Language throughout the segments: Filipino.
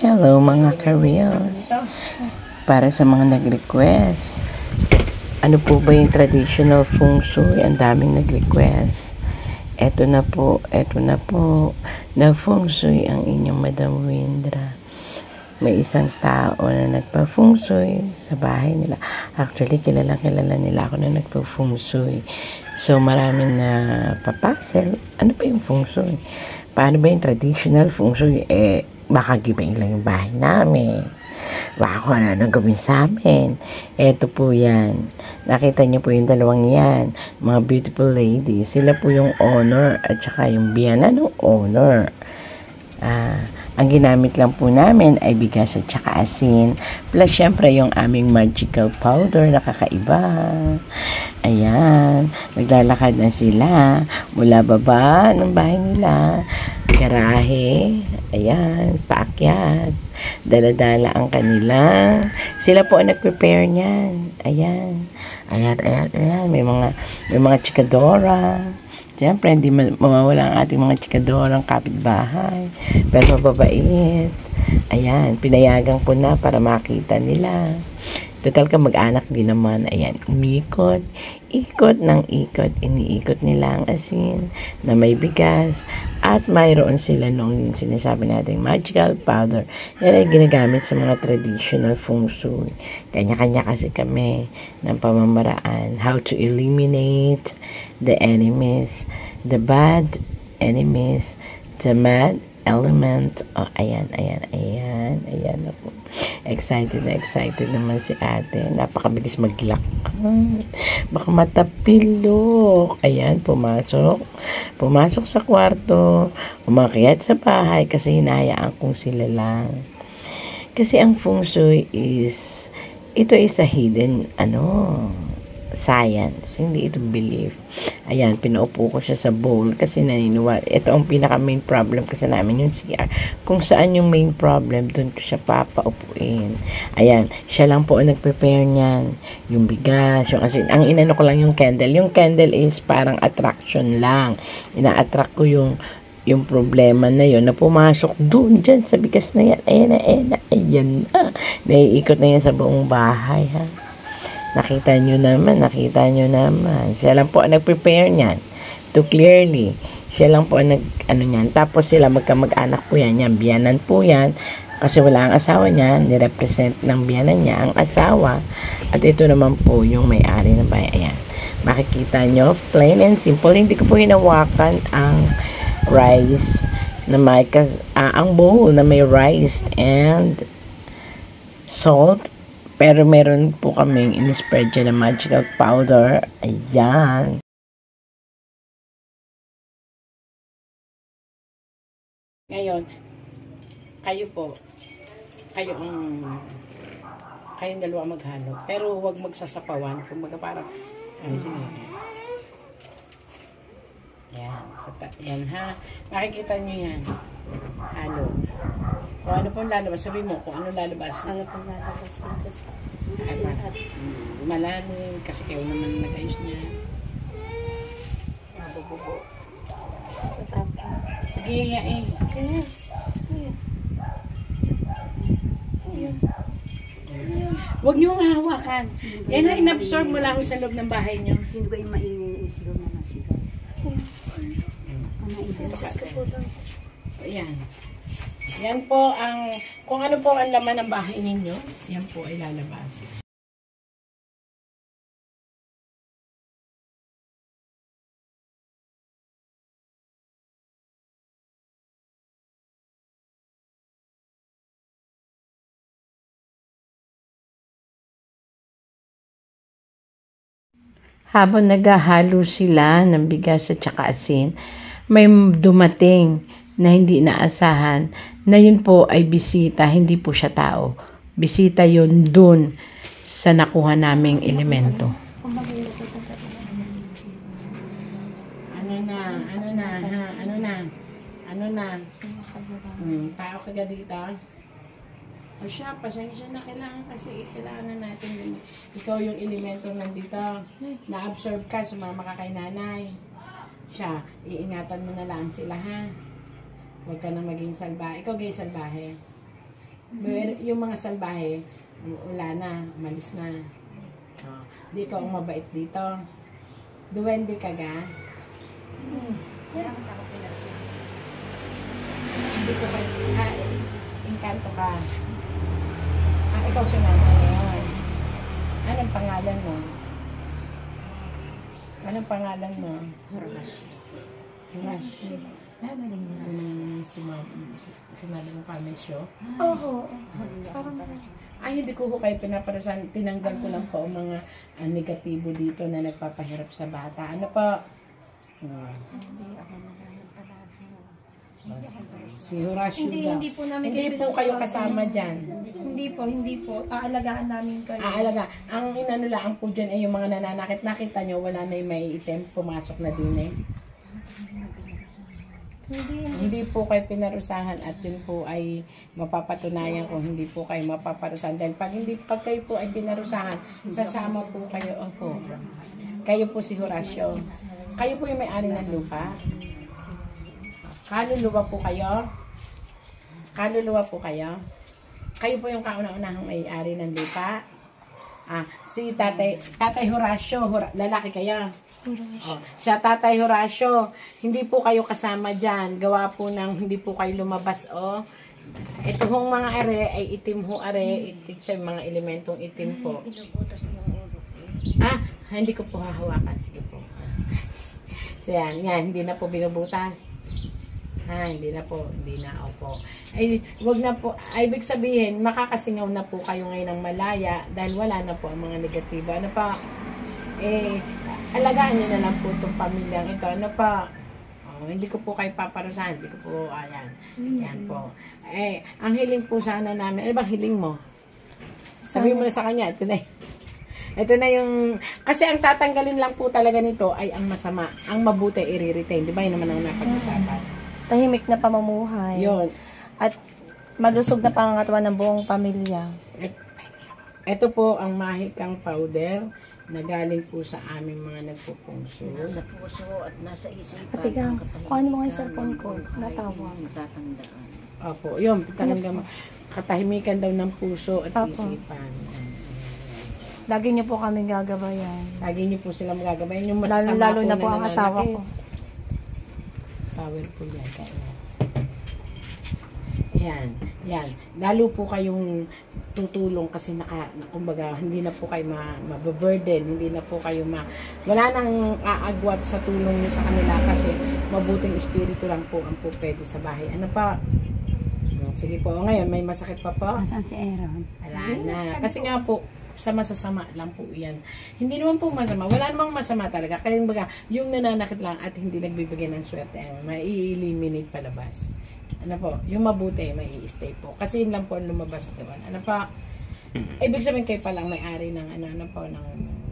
Hello mga ka-reels. Para sa mga nag-request, ano po ba yung traditional feng shui? Ang daming nag-request. Eto na po. Na feng shui ang inyong Madam Windra. May isang tao na nagpa-feng shui sa bahay nila. Actually, kilala nila ako na nagpa-feng shui. So, maraming na papasel. Ano ba yung feng shui? Paano ba yung traditional feng shui? Baka gibain lang yung bahay namin. Baka kung ano gawin sa amin. Eto po yan. Nakita niyo po yung dalawang yan. Mga beautiful ladies. Sila po yung owner at saka yung biyana ng owner. Ang ginamit lang po namin ay bigas at saka asin. Plus, syempre, yung aming magical powder na kakaiba. Ayan. Naglalakad na sila mula baba ng bahay nila. Garahe. Ayan. Paakyat. Dala-dala ang kanilang. Sila po ang nag-prepare niyan. Ayan. Ayan. May mga chikadora. Siyempre, hindi mawawala ang ating mga chikadorang kapitbahay. Pero mababait. Ayan, pinayagan ko na para makita nila. Total ka mag-anak din naman. Ayan, umikot. Ikot ng ikot. Iniikot nila ang asin na may bigas. At mayroon sila nung sinasabi natin magical powder. Yan ay ginagamit sa mga traditional feng shui. Kanya-kanya kasi kami ng pamamaraan. How to eliminate the enemies, the bad enemies, the bad element. Oh, ayan ako. Excited naman si ate. Napakabilis mag-lock. Baka matapilok. Ayan, pumasok sa kwarto, umakyat sa bahay kasi hinahayaan kong sila lang. Kasi ang feng shui ito is a hidden science, hindi ito belief. Ayan, pinaupo ko siya sa bowl kasi naniniwala. Ito ang pinaka main problem kasi namin yung CR. Kung saan yung main problem, doon ko siya papaupuin. Ayan, siya lang po ang nag-prepare niyan. Yung bigas, yung asin. Ang inano ko lang yung candle. Yung candle is parang attraction lang. Ina-attract ko yung problema na yun na pumasok doon dyan sa bigas na yan. Ayan na. Naiikot na yan sa buong bahay, ha. Nakita nyo naman. Siya lang po ang nag-prepare niyan. To clearly. Siya lang po ang niyan. Tapos sila magkamag-anak po yan. Yan, biyanan po yan. Kasi wala ang asawa niya. Nirepresent ng biyanan niya ang asawa. At ito naman po yung may-ari ng bahay. Ayan. Makikita nyo, plain and simple. Hindi ko po hinawakan ang rice na may ang bowl na may rice and salt. Pero meron po kaming in-spread dyan na magical powder. Ayan. Ngayon, kayong dalawa maghalo. Pero huwag magsasapawan. Kumbaga parang, sige. Yan ha. Makikita nyo yan. Halo. Kung ano pong lalabas, sabi mo kung ano lalabas. Ano pong lalabas dito sa malalim, kasi kayo naman nag-ayos niya. mabububo. Sige, yain. Huwag niyo nga hawakan. Yan na inabsorb mo lang sa loob ng bahay niyo. Hindi ko yung maingin yung sigaw na nasigaw. Ayan. Yan po kung ano po ang laman ng bahay ninyo, yan po ay lalabas. Habang naghahalo sila ng bigas at saka asin, may dumating na hindi inaasahan na yun po ay bisita, hindi po siya tao. Bisita yun dun sa nakuha naming elemento. Ano na? Tao ka dito? O siya, pasensya na kailangan natin din. Ikaw yung elemento nandito. Na-absorb ka, sumama ka kay nanay. Siya, iingatan mo na lang sila, ha? Huwag ka na maging salbahe. Ikaw gay salbahe. Yung mga salbahe, wala na, umalis na. Oh, di ikaw ang mabait dito. Duwende ka ga? Hindi ko ka, engkanto ka. Ikaw si nanay ngayon. Anong pangalan mo? Anong pangalan mo? Horash. Naalala mo sinabi mo comment show? Oo. Parang Ay, hindi ko kayo pinaparusahan. Tinanggal ko lang po ang mga negatibo dito na nagpapahirap sa bata. Ano pa? Hindi ako magaling pala Si Horacio Hindi po namin Hindi po kayo kasama dyan. Hindi po. Aalagaan namin kayo. Alaga. Ang inanulaan po dyan ay yung mga nananakit. Nakita nyo, wala na yung may item. Pumasok na din eh. Hindi po kayo pinarusahan at yun po ay mapapatunayan kung hindi po kayo mapaparusahan. Dahil pag kayo po ay pinarusahan, sasama po kayo. Opo. Kayo po si Horacio. Kayo po yung may-ari ng lupa. Kaluluwa po kayo. Kaluluwa po kayo. Kayo po yung kauna-unahang may-ari ng lupa. Si Tatay Horacio, lalaki kayo. Siya Tatay Horacio, hindi po kayo kasama dyan. Gawa po ng hindi po kayo lumabas. Ito hong mga are ay itim ho are. Itim sa mga elementong itim po. Hindi ko po hahawakan. Sige po. So yan, hindi na po binubutas. Hindi na po. Hindi na. Opo. Ay, wag na po. Ay, ibig sabihin, makakasingaw na po kayo ngayon ng malaya dahil wala na po ang mga negatibo. Ano pa? Alagaan nyo na lang po itong pamilyang ito. Ano pa? Hindi ko po kayo paparusahan. Hindi ko po, ayan. Yan po. Ang hiling po sana namin. Ano bang hiling mo? Sabihin mo na sa kanya. Ito na yung, kasi ang tatanggalin lang po talaga nito ay ang masama. Ang mabuti i-retain. Di ba? Yun naman ang napag-usapan. Tahimik na pamumuhay. Yun. At malusog na pangangatawan ng buong pamilya. Ito po ang mahikang powder na galing po sa aming mga nagpupungso. Nasa puso at nasa isipan. Ate Gang, kung ano mga cellphone ko, natawag. Matatandaan. Opo, yun. Talagang katahimikan daw ng puso at isipan. Lagi niyo po kami gagabayan. Lagi niyo po sila magagabayan. Yung masasama Lalo na po ang nananakit. asawa ko. Powerful yan. Yan. Lalo po kayong tutulong kasi kumbaga, hindi na po kayo mababurden, hindi na po kayo wala nang aagwat sa tulong nyo sa kanila kasi mabuting espiritu lang po ang po pwede sa bahay. Ano pa? Sige po, ngayon may masakit pa po? Saan si Aaron? Wala na. Kasi nga po, sa masasama lang po yan. Hindi naman po masama. Wala namang masama talaga. Kaya yung nananakit lang at hindi nagbibigay ng swerte, mai-eliminate palabas. Ano po, yung mabuti, may i-stay po. Kasi yun lang po ang lumabas doon. Ano pa, ibig sabihin kayo palang may-ari ng ano po, ng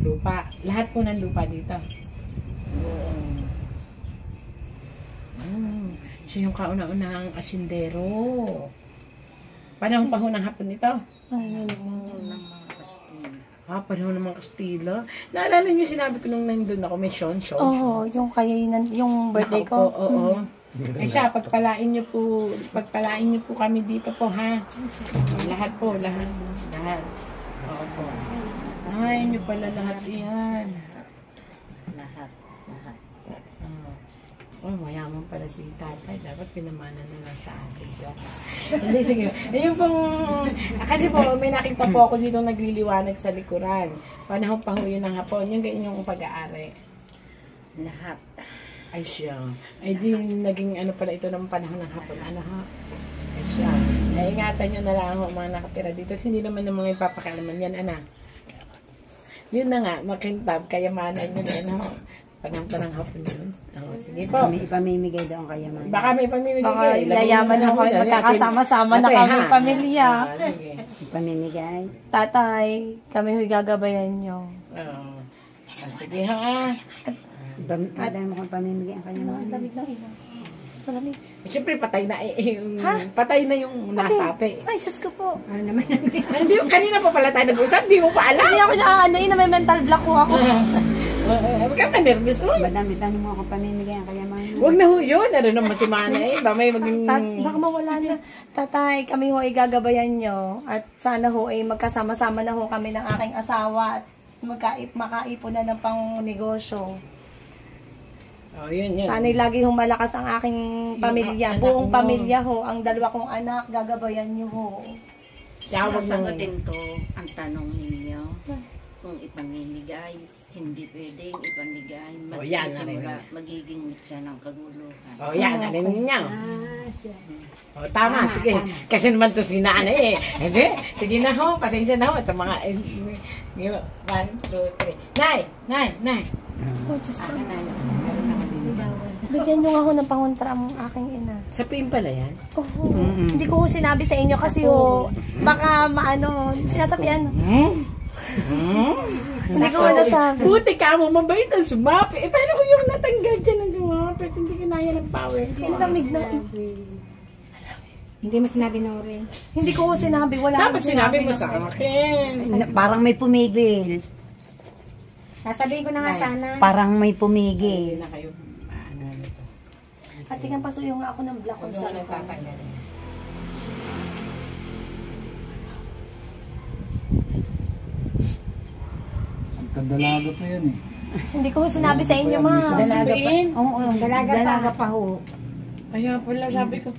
lupa. Lahat po ng lupa dito. Siya yung kauna-unahang asindero. Panahon pa ho ng hapon ito. Panahon ng mga Kastila. Naalala niyo sinabi ko nung nandun ako, may Sean. Oo, yung yung birthday ko. Oo. Siya, pagpalain niyo po kami dito po, ha? Lahat po, lahat. Oo po. Ay, niyo pala lahat yan. Lahat. Mayaman pala si tatay. Dapat pinamana na lang sa akin. Hindi, sige. Yung pong, kasi po, may nakita po ako dito nagliliwanag sa likuran. Panahon pa ho yun ng hapon. Yung ganyan yung pag-aari. Lahat. Ay siya. Ay di naging ano pala ito ng panahon ng hapon. Ano ha? Ay siya. Ay ingatan nyo na lang ako mga nakatira dito. Hindi naman ng mga ipapakialaman yan, anak. Yun na nga, makintab. Kayamanan nyo na, ano. Paghampa ng hapon yun. Sige po. May ipamimigay doon kayamanan. Baka may pamimigay Baka kayo. yayaman na kami. Magkakasama-sama na kami, pamilya. Sige. Ipamimigay. Tatay, kami huy gagabayan nyo. Sige ha. Madami mo kung pamimigay ang kanyamanan. Lamig na ina. Malamig. Siyempre patay na patay na yung nasapi. Ay, Diyos ko po. Ano naman Hindi, kanina pa pala tayo nag-usap, di mo pa alam. Hindi ako na may mental block ko ako. Huwag ka nervous mo. Madami-dami mo akong pamimigay ang kayamanan. Huwag na ho yun. Ano naman si Mana eh. Ba may maging... Baka mawala na. Tatay, kami ho ay gagabayan nyo. At sana ho ay magkasama-sama na ho kami ng aking asawa. At makaipon na ng pang negosyo. Oh, yun. Sana'y lagi hong malakas ang aking pamilya. anak Buong mo. pamilya ho. Ang dalawa kong anak, gagabayan nyo ho. Tawag ng... Sasagutin ko ang tanong ninyo kung ipamimigay. Hindi pwedeng ipamigay. Oh, yan, Magsisimula, narinig. magiging mitsa ng kaguluhan. Oh, yan. Narinig niyo. Siya. Oh, tama. Sige. Kasi naman to si nanay eh. Hindi. Sige na ho. Pasensya na ho. Ito mga... 1, 2, 3. Nay. Oh, Diyos ko. Akin na yun. Meron na kami nila. Bigyan nyo nga ho ng pangontra ang aking ina. Sa pin pala yan? Oh, Hindi ko ho sinabi sa inyo kasi ho, baka maano, sinasabihan. Hindi ko ho nasabi. Buti ka mo, mabait ang sumapi. Eh, paano ko yung natanggal dyan ng sumapi? Hindi ka naya ng power. Ang lamig na. Hindi mo sinabi na rin. Hindi ko ho sinabi. Wala Dapat akong sinabi mo na- sa akin. Parang may pumigil. Sasabihin ko na nga sana. Parang may Hindi pumigil. na kayo. Ano nito? At tingnan pasuyo nga ako ng black on Huwag mo sa nang tatanggalin. Ang kandalaga pa yan eh. Hindi ko ho sinabi sa inyo, ma. Sabihin. Oo, dalaga pa ho. Kaya pala sabi ko,